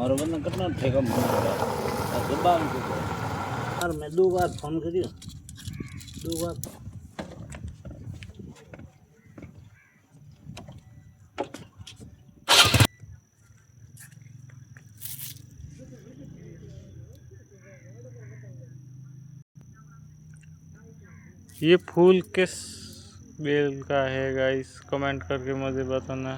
मारो बंदा कितना ठेका मारा जवाब यार मैं 2 बार फोन करियो 2 बार ये फूल किस बेल का है गाइस, कमेंट करके मुझे बताना।